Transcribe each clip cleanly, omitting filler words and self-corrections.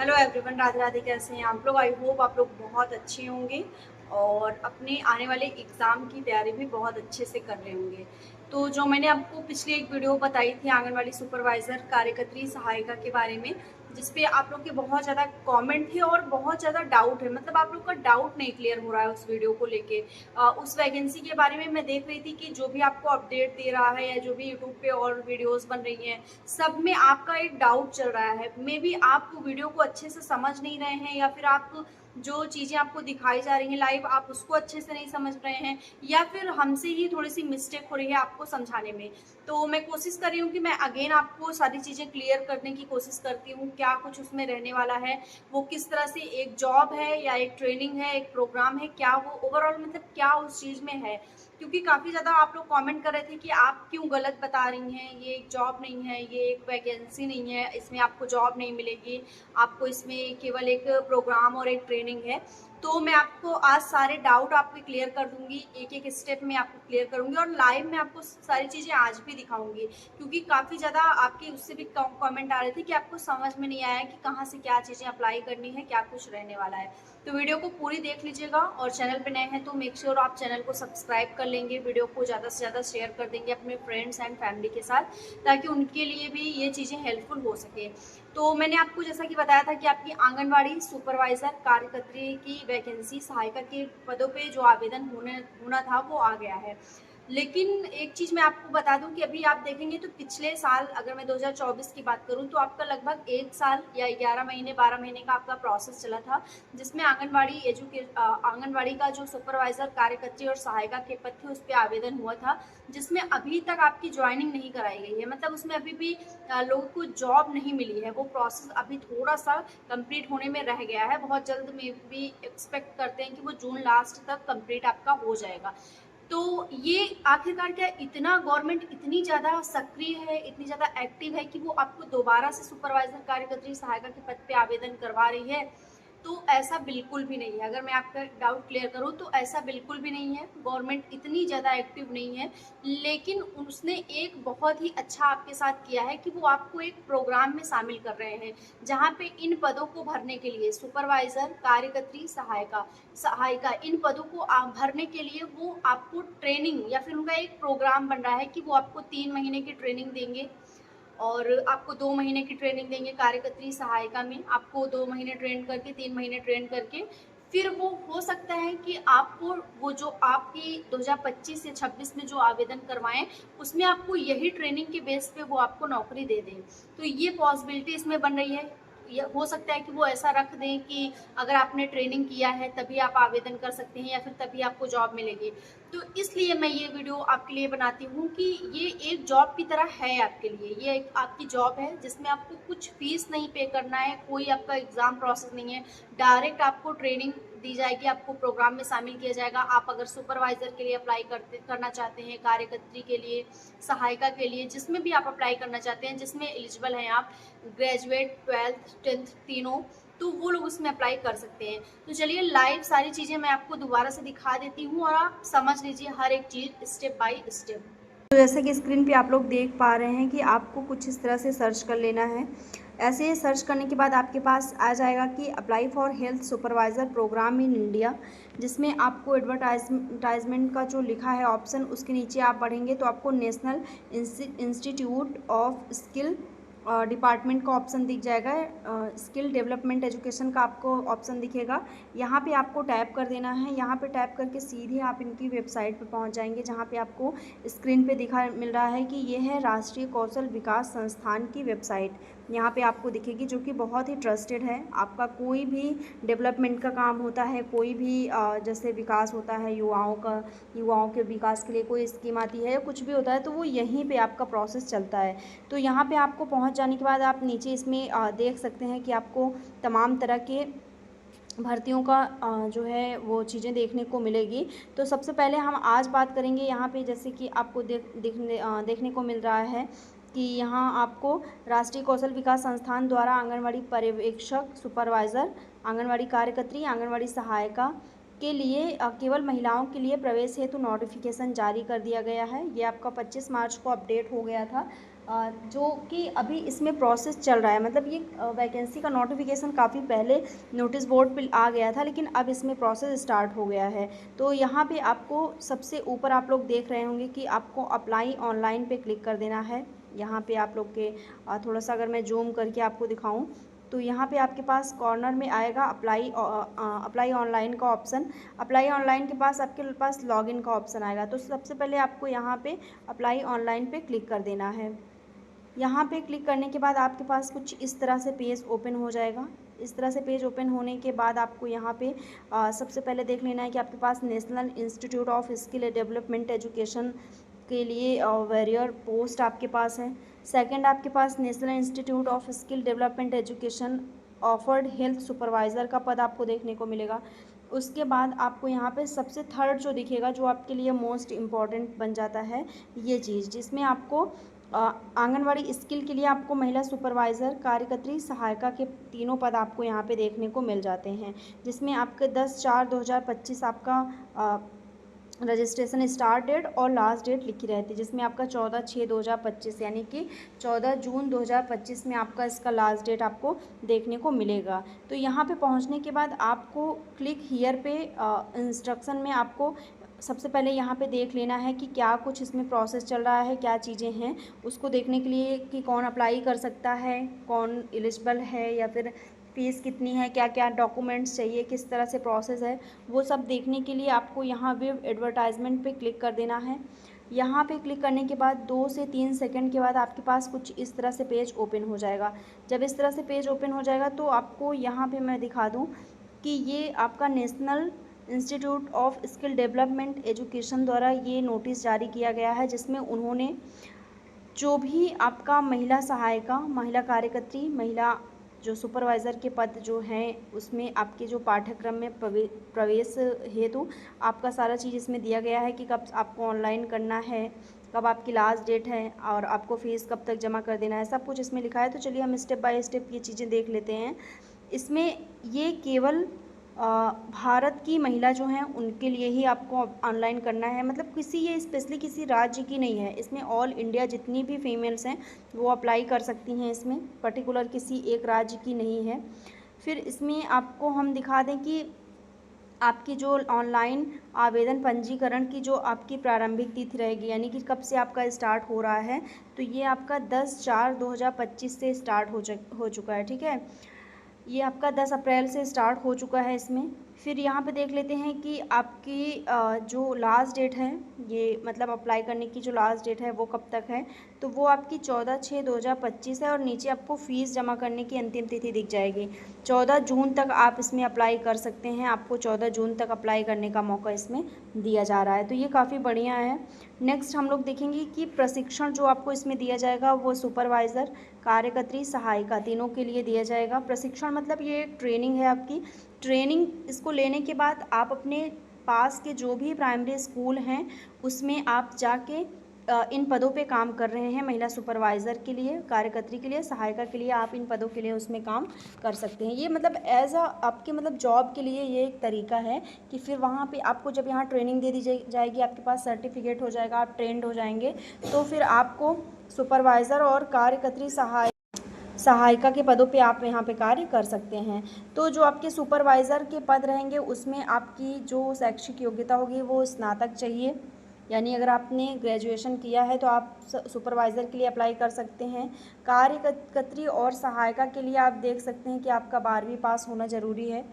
Hello everyone, Radhe Radhe. कैसे हैं आप लोग? आई होप आप लोग बहुत अच्छे होंगे और अपने आने वाले एग्ज़ाम की तैयारी भी बहुत अच्छे से कर रहे होंगे। तो जो मैंने आपको पिछली एक वीडियो बताई थी आंगनवाड़ी सुपरवाइज़र कार्यकर्त्री सहायिका के बारे में, जिस पे आप लोग के बहुत ज़्यादा कमेंट थे और बहुत ज़्यादा डाउट है, मतलब आप लोग का डाउट नहीं क्लियर हो रहा है उस वीडियो को लेके। उस वैकेंसी के बारे में मैं देख रही थी कि जो भी आपको अपडेट दे रहा है या जो भी यूट्यूब पे और वीडियोस बन रही हैं, सब में आपका एक डाउट चल रहा है। मे बी आप वीडियो को अच्छे से समझ नहीं रहे हैं, या फिर आप जो चीज़ें आपको दिखाई जा रही हैं लाइव, आप उसको अच्छे से नहीं समझ रहे हैं, या फिर हमसे ही थोड़ी सी मिस्टेक हो रही है आपको समझाने में। तो मैं कोशिश कर रही हूँ कि मैं अगेन आपको सारी चीज़ें क्लियर करने की कोशिश करती हूँ, क्या कुछ उसमें रहने वाला है, वो किस तरह से एक जॉब है या एक ट्रेनिंग है, एक प्रोग्राम है, क्या वो ओवरऑल मतलब क्या उस चीज़ में है। क्योंकि काफ़ी ज़्यादा आप लोग कमेंट कर रहे थे कि आप क्यों गलत बता रही हैं, ये एक जॉब नहीं है, ये एक वैकेंसी नहीं है, इसमें आपको जॉब नहीं मिलेगी, आपको इसमें केवल एक प्रोग्राम और एक ट्रेनिंग है। तो मैं आपको आज सारे डाउट आपके क्लियर कर दूंगी, एक एक स्टेप में आपको क्लियर करूंगी और लाइव में आपको सारी चीज़ें आज भी दिखाऊंगी। क्योंकि काफ़ी ज़्यादा आपके उससे भी कमेंट आ रहे थे कि आपको समझ में नहीं आया कि कहाँ से क्या चीज़ें अप्लाई करनी है, क्या कुछ रहने वाला है। तो वीडियो को पूरी देख लीजिएगा और चैनल पे नए हैं तो मेक श्योर आप चैनल को सब्सक्राइब कर लेंगे, वीडियो को ज़्यादा से ज़्यादा शेयर कर देंगे अपने फ्रेंड्स एंड फैमिली के साथ, ताकि उनके लिए भी ये चीज़ें हेल्पफुल हो सके। तो मैंने आपको जैसा कि बताया था कि आपकी आंगनवाड़ी सुपरवाइजर कार्यकर्त्री की वैकेंसी सहायिका के पदों पे जो आवेदन होना था वो आ गया है। लेकिन एक चीज़ मैं आपको बता दूं कि अभी आप देखेंगे तो पिछले साल, अगर मैं 2024 की बात करूं, तो आपका लगभग 1 साल या 11 महीने 12 महीने का आपका प्रोसेस चला था, जिसमें आंगनवाड़ी का जो सुपरवाइजर कार्यकर्त्री और सहायिका के पद थे उस पर आवेदन हुआ था, जिसमें अभी तक आपकी ज्वाइनिंग नहीं कराई गई है। मतलब उसमें अभी भी लोगों को जॉब नहीं मिली है, वो प्रोसेस अभी थोड़ा सा कंप्लीट होने में रह गया है। बहुत जल्द में भी एक्सपेक्ट करते हैं कि वो जून लास्ट तक कंप्लीट आपका हो जाएगा। तो ये आखिरकार क्या इतना गवर्नमेंट इतनी ज़्यादा सक्रिय है, इतनी ज़्यादा एक्टिव है कि वो आपको दोबारा से सुपरवाइजर कार्यकर्त्री सहायिका के पद पे आवेदन करवा रही है? तो ऐसा बिल्कुल भी नहीं है। अगर मैं आपका डाउट क्लियर करूँ तो ऐसा बिल्कुल भी नहीं है, गवर्नमेंट इतनी ज़्यादा एक्टिव नहीं है। लेकिन उसने एक बहुत ही अच्छा आपके साथ किया है कि वो आपको एक प्रोग्राम में शामिल कर रहे हैं, जहाँ पे इन पदों को भरने के लिए सुपरवाइजर कार्यकर्त्री सहायिका सहायिका इन पदों को भरने के लिए वो आपको ट्रेनिंग या फिर उनका एक प्रोग्राम बन रहा है कि वो आपको 3 महीने की ट्रेनिंग देंगे और आपको 2 महीने की ट्रेनिंग देंगे। कार्यकर्त्री सहायिका में आपको 2 महीने ट्रेन करके, 3 महीने ट्रेन करके, फिर वो हो सकता है कि आपको वो जो आपकी 2025 या 26 में जो आवेदन करवाएं, उसमें आपको यही ट्रेनिंग के बेस पे वो आपको नौकरी दे दें। तो ये पॉसिबिलिटी इसमें बन रही है। ये हो सकता है कि वो ऐसा रख दें कि अगर आपने ट्रेनिंग किया है तभी आप आवेदन कर सकते हैं या फिर तभी आपको जॉब मिलेगी। तो इसलिए मैं ये वीडियो आपके लिए बनाती हूँ कि ये एक जॉब की तरह है आपके लिए। ये एक आपकी जॉब है जिसमें आपको कुछ फीस नहीं पे करना है, कोई आपका एग्ज़ाम प्रोसेस नहीं है। डायरेक्ट आपको ट्रेनिंग दी जाएगी, आपको प्रोग्राम में शामिल किया जाएगा। आप अगर सुपरवाइज़र के लिए अप्लाई करना चाहते हैं, कार्यकर्त्री के लिए, सहायिका के लिए, जिसमें भी आप अप्लाई करना चाहते हैं, जिसमें एलिजिबल हैं आप, ग्रेजुएट, 12th 10th तीनों, तो वो लोग उसमें अप्लाई कर सकते हैं। तो चलिए लाइव सारी चीज़ें मैं आपको दोबारा से दिखा देती हूँ और आप समझ लीजिए हर एक चीज़ स्टेप बाय स्टेप। तो जैसे कि स्क्रीन पे आप लोग देख पा रहे हैं कि आपको कुछ इस तरह से सर्च कर लेना है। ऐसे सर्च करने के बाद आपके पास आ जाएगा कि apply for health supervisor programme in India, जिसमें आपको एडवर्टाइजमेंट का जो लिखा है ऑप्शन, उसके नीचे आप बढ़ेंगे तो आपको national institute of skill department का ऑप्शन दिख जाएगा। स्किल डेवलपमेंट एजुकेशन का आपको ऑप्शन दिखेगा। यहाँ पे आपको टैप कर देना है। यहाँ पे टैप करके सीधे आप इनकी वेबसाइट पे पहुँच जाएंगे, जहाँ पे आपको स्क्रीन पे दिखा मिल रहा है कि ये है राष्ट्रीय कौशल विकास संस्थान की वेबसाइट। यहाँ पे आपको दिखेगी, जो कि बहुत ही ट्रस्टेड है। आपका कोई भी डेवलपमेंट का काम होता है, कोई भी जैसे विकास होता है युवाओं के विकास के लिए कोई स्कीम आती है या कुछ भी होता है, तो वो यहीं पे आपका प्रोसेस चलता है। तो यहाँ पे आपको पहुँच जाने के बाद आप नीचे इसमें देख सकते हैं कि आपको तमाम तरह के भर्तियों का जो है वो चीज़ें देखने को मिलेगी। तो सबसे पहले हम आज बात करेंगे यहाँ पे, जैसे कि आपको देखने को मिल रहा है कि यहाँ आपको राष्ट्रीय कौशल विकास संस्थान द्वारा आंगनवाड़ी पर्यवेक्षक, सुपरवाइज़र, आंगनवाड़ी कार्यकर्त्री, आंगनवाड़ी सहायिका के लिए केवल महिलाओं के लिए प्रवेश हेतु नोटिफिकेशन जारी कर दिया गया है। ये आपका 25 मार्च को अपडेट हो गया था। जो कि अभी इसमें प्रोसेस चल रहा है। मतलब ये वैकेंसी का नोटिफिकेशन काफ़ी पहले नोटिस बोर्ड पे आ गया था, लेकिन अब इसमें प्रोसेस स्टार्ट हो गया है। तो यहाँ पे आपको सबसे ऊपर आप लोग देख रहे होंगे कि आपको अप्लाई ऑनलाइन पे क्लिक कर देना है। यहाँ पे आप लोग के थोड़ा सा अगर मैं जूम करके आपको दिखाऊं तो यहाँ पे आपके पास कॉर्नर में आएगा अप्लाई ऑनलाइन का ऑप्शन। अप्लाई ऑनलाइन के पास आपके पास लॉगिन का ऑप्शन आएगा। तो सबसे पहले आपको यहाँ पे अप्लाई ऑनलाइन पे क्लिक कर देना है। यहाँ पे क्लिक करने के बाद आपके पास कुछ इस तरह से पेज ओपन हो जाएगा। इस तरह से पेज ओपन होने के बाद आपको यहाँ पे सबसे पहले देख लेना है कि आपके पास national institute of skill development education के लिए वेरियर पोस्ट आपके पास है। सेकंड आपके पास national institute of skill development education ऑफर्ड हेल्थ सुपरवाइज़र का पद आपको देखने को मिलेगा। उसके बाद आपको यहाँ पे सबसे थर्ड जो दिखेगा, जो आपके लिए मोस्ट इम्पॉर्टेंट बन जाता है ये चीज़, जिसमें आपको आंगनवाड़ी स्किल के लिए आपको महिला सुपरवाइज़र, कार्यकर्त्री, सहायिका के तीनों पद आपको यहाँ पे देखने को मिल जाते हैं। जिसमें आपके 10/4/2025 आपका रजिस्ट्रेशन स्टार्ट डेट और लास्ट डेट लिखी रहती है, जिसमें आपका 14/6/2025 यानी कि 14 जून 2025 में आपका इसका लास्ट डेट आपको देखने को मिलेगा। तो यहाँ पे पहुँचने के बाद आपको क्लिक हियर पे इंस्ट्रक्शन में आपको सबसे पहले यहाँ पे देख लेना है कि क्या कुछ इसमें प्रोसेस चल रहा है, क्या चीज़ें हैं, उसको देखने के लिए कि कौन अप्लाई कर सकता है, कौन एलिजिबल है, या फिर फ़ीस कितनी है, क्या क्या डॉक्यूमेंट्स चाहिए, किस तरह से प्रोसेस है, वो सब देखने के लिए आपको यहाँ व्यू एडवर्टाइजमेंट पे क्लिक कर देना है। यहाँ पे क्लिक करने के बाद 2 से 3 सेकंड के बाद आपके पास कुछ इस तरह से पेज ओपन हो जाएगा। जब इस तरह से पेज ओपन हो जाएगा तो आपको यहाँ पे मैं दिखा दूँ कि ये आपका national institute of skill development education द्वारा ये नोटिस जारी किया गया है, जिसमें उन्होंने जो भी आपका महिला सहायिका, महिला कार्यकर्त्री, महिला जो सुपरवाइज़र के पद जो हैं उसमें आपके जो पाठ्यक्रम में प्रवेश हेतु आपका सारा चीज़ इसमें दिया गया है कि कब आपको ऑनलाइन करना है, कब आपकी लास्ट डेट है और आपको फ़ीस कब तक जमा कर देना है, सब कुछ इसमें लिखा है। तो चलिए हम स्टेप बाय स्टेप ये चीज़ें देख लेते हैं। इसमें ये केवल भारत की महिला जो हैं उनके लिए ही आपको ऑनलाइन करना है। मतलब किसी ये स्पेशली किसी राज्य की नहीं है, इसमें ऑल इंडिया जितनी भी फीमेल्स हैं वो अप्लाई कर सकती हैं, इसमें पर्टिकुलर किसी एक राज्य की नहीं है। फिर इसमें आपको हम दिखा दें कि आपकी जो ऑनलाइन आवेदन पंजीकरण की जो आपकी प्रारंभिक तिथि रहेगी, यानी कि कब से आपका स्टार्ट हो रहा है, तो ये आपका 10/4/2025 से स्टार्ट हो चुका है। ठीक है, ये आपका 10 अप्रैल से स्टार्ट हो चुका है इसमें। फिर यहाँ पे देख लेते हैं कि आपकी जो लास्ट डेट है, ये मतलब अप्लाई करने की जो लास्ट डेट है वो कब तक है, तो वो आपकी 14/6/2025 है और नीचे आपको फ़ीस जमा करने की अंतिम तिथि दिख जाएगी। 14 जून तक आप इसमें अप्लाई कर सकते हैं, आपको 14 जून तक अप्लाई करने का मौका इसमें दिया जा रहा है, तो ये काफ़ी बढ़िया है। नेक्स्ट हम लोग देखेंगे कि प्रशिक्षण जो आपको इसमें दिया जाएगा वो सुपरवाइज़र, कार्यकर्त्री, सहायिका तीनों के लिए दिया जाएगा। प्रशिक्षण मतलब ये एक ट्रेनिंग है आपकी। ट्रेनिंग इसको लेने के बाद आप अपने पास के जो भी प्राइमरी स्कूल हैं उसमें आप जाके इन पदों पे काम कर रहे हैं। महिला सुपरवाइज़र के लिए, कार्यकर्त्री के लिए, सहायिका के लिए आप इन पदों के लिए उसमें काम कर सकते हैं। ये मतलब एज आपके मतलब जॉब के लिए ये एक तरीका है कि फिर वहाँ पे आपको जब यहाँ ट्रेनिंग दे दी जाएगी, आपके पास सर्टिफिकेट हो जाएगा, आप ट्रेंड हो जाएंगे, तो फिर आपको सुपरवाइज़र और कार्यकर्त्री सहायिका के पदों पे आप यहाँ पे कार्य कर सकते हैं। तो जो आपके सुपरवाइज़र के पद रहेंगे उसमें आपकी जो शैक्षिक योग्यता होगी वो स्नातक चाहिए, यानी अगर आपने ग्रेजुएशन किया है तो आप सुपरवाइज़र के लिए अप्लाई कर सकते हैं। कार्यकर्त्री और सहायिका के लिए आप देख सकते हैं कि आपका 12वीं पास होना ज़रूरी है।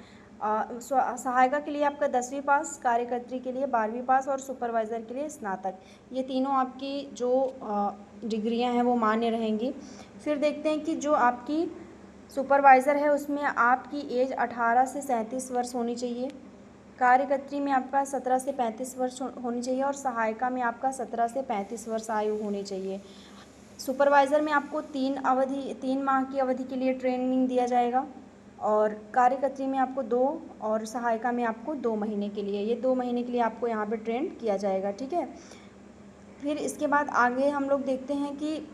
सहायिका के लिए आपका 10वीं पास, कार्यकर्त्री के लिए 12वीं पास और सुपरवाइज़र के लिए स्नातक, ये तीनों आपकी जो डिग्रियां हैं वो मान्य रहेंगी। फिर देखते हैं कि जो आपकी सुपरवाइज़र है उसमें आपकी एज 18 से 37 वर्ष होनी चाहिए, कार्यकर्त्री में आपका 17 से 35 वर्ष होनी चाहिए और सहायिका में आपका 17 से 35 वर्ष आयु होनी चाहिए। सुपरवाइज़र में आपको 3 माह की अवधि के लिए ट्रेनिंग दिया जाएगा और कार्यकर्त्री में आपको 2 और सहायिका में आपको 2 महीने के लिए, ये 2 महीने के लिए आपको यहाँ पे ट्रेन किया जाएगा। ठीक है, फिर इसके बाद आगे हम लोग देखते हैं कि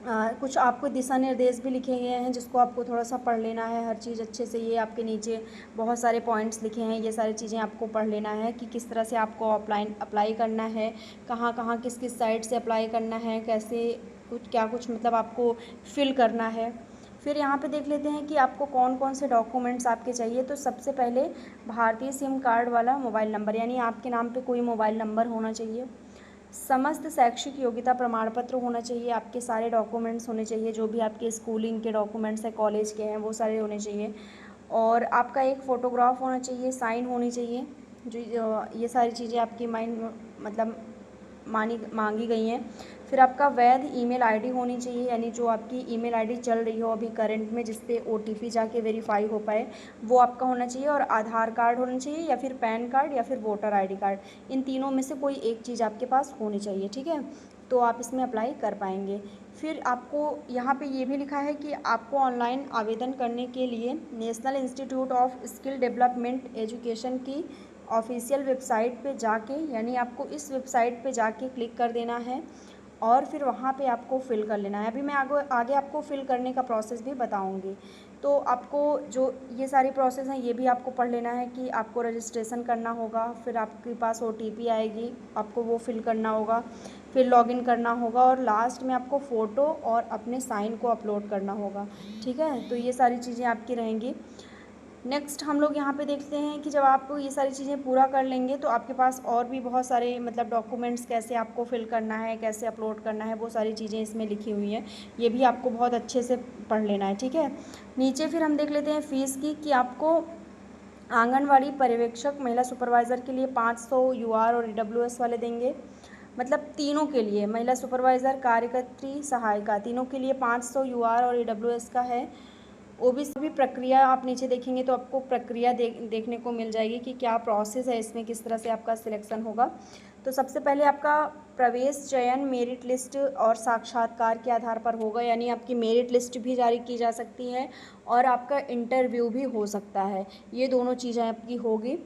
कुछ आपको दिशा निर्देश भी लिखे गए हैं जिसको आपको थोड़ा सा पढ़ लेना है हर चीज़ अच्छे से। ये आपके नीचे बहुत सारे पॉइंट्स लिखे हैं, ये सारी चीज़ें आपको पढ़ लेना है कि किस तरह से आपको अप्लाई करना है, कहाँ कहाँ किस किस साइट से अप्लाई करना है, कैसे कुछ मतलब आपको फिल करना है। फिर यहाँ पे देख लेते हैं कि आपको कौन कौन से डॉक्यूमेंट्स आपके चाहिए। तो सबसे पहले भारतीय सिम कार्ड वाला मोबाइल नंबर, यानी आपके नाम पे कोई मोबाइल नंबर होना चाहिए। समस्त शैक्षिक योग्यता प्रमाण पत्र होना चाहिए। आपके सारे डॉक्यूमेंट्स होने चाहिए, जो भी आपके स्कूलिंग के डॉक्यूमेंट्स हैं, कॉलेज के हैं, वो सारे होने चाहिए। और आपका एक फ़ोटोग्राफ होना चाहिए, साइन होनी चाहिए। ये सारी चीज़ें आपकी मतलब मांगी गई हैं। फिर आपका वैध ईमेल आईडी होनी चाहिए, यानी जो आपकी ईमेल आईडी चल रही हो अभी करंट में, जिस पे ओटीपी जाके वेरीफाई हो पाए, वो आपका होना चाहिए। और आधार कार्ड होना चाहिए, या फिर पैन कार्ड, या फिर वोटर आईडी कार्ड। इन तीनों में से कोई एक चीज़ आपके पास होनी चाहिए, ठीक है। तो आप इसमें अप्लाई कर पाएंगे। फिर आपको यहाँ पे ये भी लिखा है कि आपको ऑनलाइन आवेदन करने के लिए national institute of skill development education की ऑफिशियल वेबसाइट पे जाके, यानी आपको इस वेबसाइट पे जाके क्लिक कर देना है और फिर वहाँ पे आपको फ़िल कर लेना है। अभी मैं आगे आपको फ़िल करने का प्रोसेस भी बताऊँगी। तो आपको जो ये सारी प्रोसेस हैं ये भी आपको पढ़ लेना है कि आपको रजिस्ट्रेशन करना होगा, फिर आपके पास ओटीपी आएगी, आपको वो फ़िल करना होगा, फिर लॉगिन करना होगा, और लास्ट में आपको फ़ोटो और अपने साइन को अपलोड करना होगा, ठीक है। तो ये सारी चीज़ें आपकी रहेंगी। नेक्स्ट हम लोग यहाँ पे देखते हैं कि जब आप ये सारी चीज़ें पूरा कर लेंगे तो आपके पास और भी बहुत सारे मतलब डॉक्यूमेंट्स कैसे आपको फिल करना है, कैसे अपलोड करना है, वो सारी चीज़ें इसमें लिखी हुई हैं। ये भी आपको बहुत अच्छे से पढ़ लेना है, ठीक है। नीचे फिर हम देख लेते हैं फ़ीस की, कि आपको आंगनवाड़ी पर्यवेक्षक, महिला सुपरवाइज़र के लिए 500 यूआर और ईडब्ल्यूएस वाले देंगे। मतलब तीनों के लिए, महिला सुपरवाइज़र, कार्यकर्त्री, सहायिका, तीनों के लिए 500 यूआर और ईडब्ल्यूएस का है। ओबीसी भी प्रक्रिया आप नीचे देखेंगे तो आपको प्रक्रिया देखने को मिल जाएगी कि क्या प्रोसेस है इसमें, किस तरह से आपका सिलेक्शन होगा। तो सबसे पहले आपका प्रवेश चयन मेरिट लिस्ट और साक्षात्कार के आधार पर होगा, यानी आपकी मेरिट लिस्ट भी जारी की जा सकती है और आपका इंटरव्यू भी हो सकता है। ये दोनों चीज़ें आपकी होगी।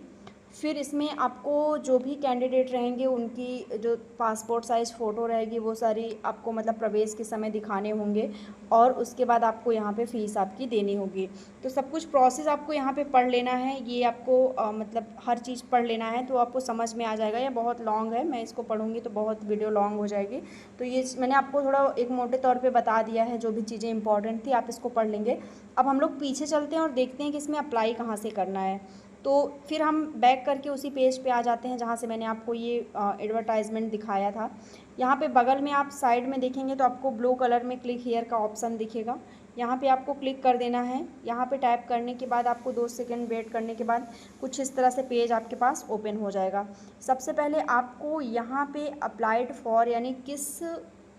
फिर इसमें आपको जो भी कैंडिडेट रहेंगे उनकी जो पासपोर्ट साइज़ फ़ोटो रहेगी वो सारी आपको मतलब प्रवेश के समय दिखाने होंगे, और उसके बाद आपको यहाँ पे फ़ीस आपकी देनी होगी। तो सब कुछ प्रोसेस आपको यहाँ पे पढ़ लेना है। ये आपको मतलब हर चीज़ पढ़ लेना है तो आपको समझ में आ जाएगा। ये बहुत लॉन्ग है, मैं इसको पढ़ूँगी तो बहुत वीडियो लॉन्ग हो जाएगी। तो ये मैंने आपको थोड़ा एक मोटे तौर पर बता दिया है, जो भी चीज़ें इंपॉर्टेंट थी आप इसको पढ़ लेंगे। अब हम लोग पीछे चलते हैं और देखते हैं कि इसमें अप्लाई कहाँ से करना है। तो फिर हम बैक करके उसी पेज पे आ जाते हैं जहाँ से मैंने आपको ये एडवर्टाइजमेंट दिखाया था। यहाँ पे बगल में आप साइड में देखेंगे तो आपको ब्लू कलर में क्लिक हियर का ऑप्शन दिखेगा। यहाँ पे आपको क्लिक कर देना है। यहाँ पे टाइप करने के बाद आपको 2 सेकंड वेट करने के बाद कुछ इस तरह से पेज आपके पास ओपन हो जाएगा। सबसे पहले आपको यहाँ पे अप्लाइड फॉर, यानी किस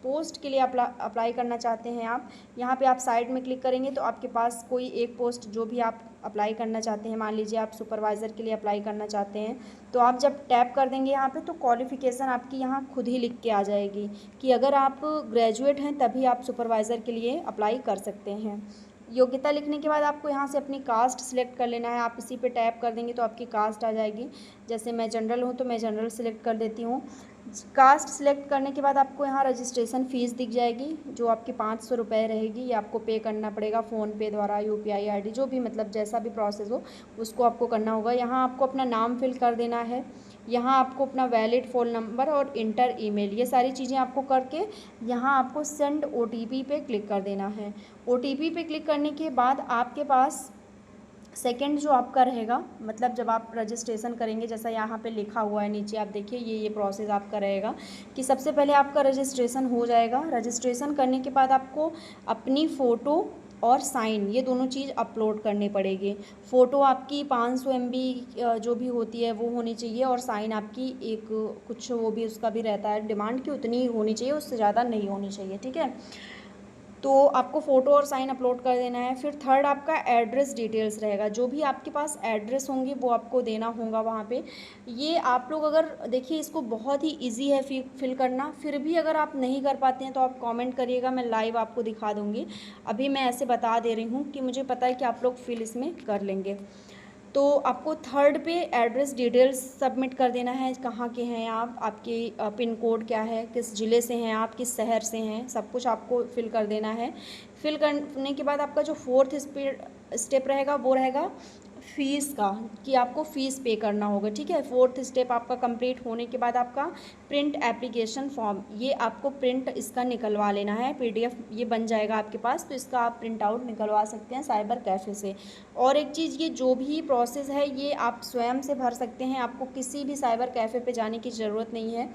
पोस्ट के लिए अप्लाई करना चाहते हैं आप, यहाँ पे आप साइड में क्लिक करेंगे तो आपके पास कोई एक पोस्ट जो भी आप अप्लाई करना चाहते हैं, मान लीजिए आप सुपरवाइज़र के लिए अप्लाई करना चाहते हैं, तो आप जब टैप कर देंगे यहाँ पे तो क्वालिफ़िकेशन आपकी यहाँ खुद ही लिख के आ जाएगी कि अगर आप ग्रेजुएट हैं तभी आप सुपरवाइज़र के लिए अप्लाई कर सकते हैं। योग्यता लिखने के बाद आपको यहाँ से अपनी कास्ट सिलेक्ट कर लेना है। आप इसी पे टैप कर देंगे तो आपकी कास्ट आ जाएगी। जैसे मैं जनरल हूँ तो मैं जनरल सिलेक्ट कर देती हूँ। कास्ट सिलेक्ट करने के बाद आपको यहाँ रजिस्ट्रेशन फ़ीस दिख जाएगी, जो आपकी 500 रुपये रहेगी। ये आपको पे करना पड़ेगा फ़ोनपे द्वारा, यूपीआई आईडी, जो भी मतलब जैसा भी प्रोसेस हो उसको आपको करना होगा। यहाँ आपको अपना नाम फिल कर देना है। यहाँ आपको अपना वैलिड फ़ोन नंबर और इंटर ईमेल, ये सारी चीज़ें आपको करके यहाँ आपको सेंड ओटीपी पे क्लिक कर देना है। ओटीपी पे क्लिक करने के बाद आपके पास सेकंड जो आपका रहेगा, मतलब जब आप रजिस्ट्रेशन करेंगे, जैसा यहाँ पे लिखा हुआ है नीचे आप देखिए, ये प्रोसेस आपका रहेगा कि सबसे पहले आपका रजिस्ट्रेशन हो जाएगा। रजिस्ट्रेशन करने के बाद आपको अपनी फ़ोटो और साइन, ये दोनों चीज़ अपलोड करनी पड़ेगी। फ़ोटो आपकी 500 MB जो भी होती है वो होनी चाहिए, और साइन आपकी एक कुछ वो भी उसका भी रहता है डिमांड की, उतनी ही होनी चाहिए, उससे ज़्यादा नहीं होनी चाहिए, ठीक है। तो आपको फ़ोटो और साइन अपलोड कर देना है। फिर थर्ड आपका एड्रेस डिटेल्स रहेगा, जो भी आपके पास एड्रेस होंगे वो आपको देना होगा वहाँ पे। ये आप लोग अगर देखिए, इसको बहुत ही इजी है फिल करना, फिर भी अगर आप नहीं कर पाते हैं तो आप कमेंट करिएगा, मैं लाइव आपको दिखा दूँगी। अभी मैं ऐसे बता दे रही हूँ कि मुझे पता है कि आप लोग फिल इसमें कर लेंगे। तो आपको थर्ड पे एड्रेस डिटेल्स सबमिट कर देना है, कहाँ के हैं आप, आपके पिन कोड क्या है, किस ज़िले से हैं आप, किस शहर से हैं, सब कुछ आपको फिल कर देना है। फिल करने के बाद आपका जो फोर्थ स्टेप रहेगा वो रहेगा फ़ीस का, कि आपको फ़ीस पे करना होगा, ठीक है। 4th स्टेप आपका कंप्लीट होने के बाद आपका प्रिंट एप्लीकेशन फॉर्म, ये आपको प्रिंट इसका निकलवा लेना है, PDF ये बन जाएगा आपके पास, तो इसका आप प्रिंट आउट निकलवा सकते हैं साइबर कैफ़े से। और एक चीज़, ये जो भी प्रोसेस है ये आप स्वयं से भर सकते हैं, आपको किसी भी साइबर कैफ़े पे जाने की ज़रूरत नहीं है।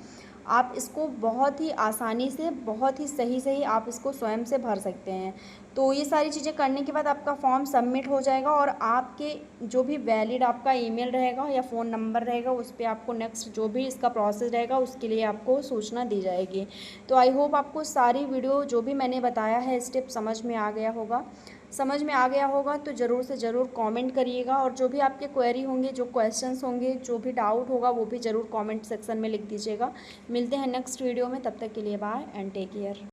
आप इसको बहुत ही आसानी से, बहुत ही सही आप इसको स्वयं से भर सकते हैं। तो ये सारी चीज़ें करने के बाद आपका फॉर्म सबमिट हो जाएगा, और आपके जो भी वैलिड आपका ईमेल रहेगा या फ़ोन नंबर रहेगा, उस पर आपको नेक्स्ट जो भी इसका प्रोसेस रहेगा उसके लिए आपको सूचना दी जाएगी। तो आई होप आपको सारी वीडियो जो भी मैंने बताया है स्टेप समझ में आ गया होगा। समझ में आ गया होगा तो ज़रूर से ज़रूर कमेंट करिएगा, और जो भी आपके क्वेरी होंगे, जो क्वेश्चंस होंगे, जो भी डाउट होगा वो भी ज़रूर कमेंट सेक्शन में लिख दीजिएगा। मिलते हैं नेक्स्ट वीडियो में, तब तक के लिए बाय एंड टेक केयर।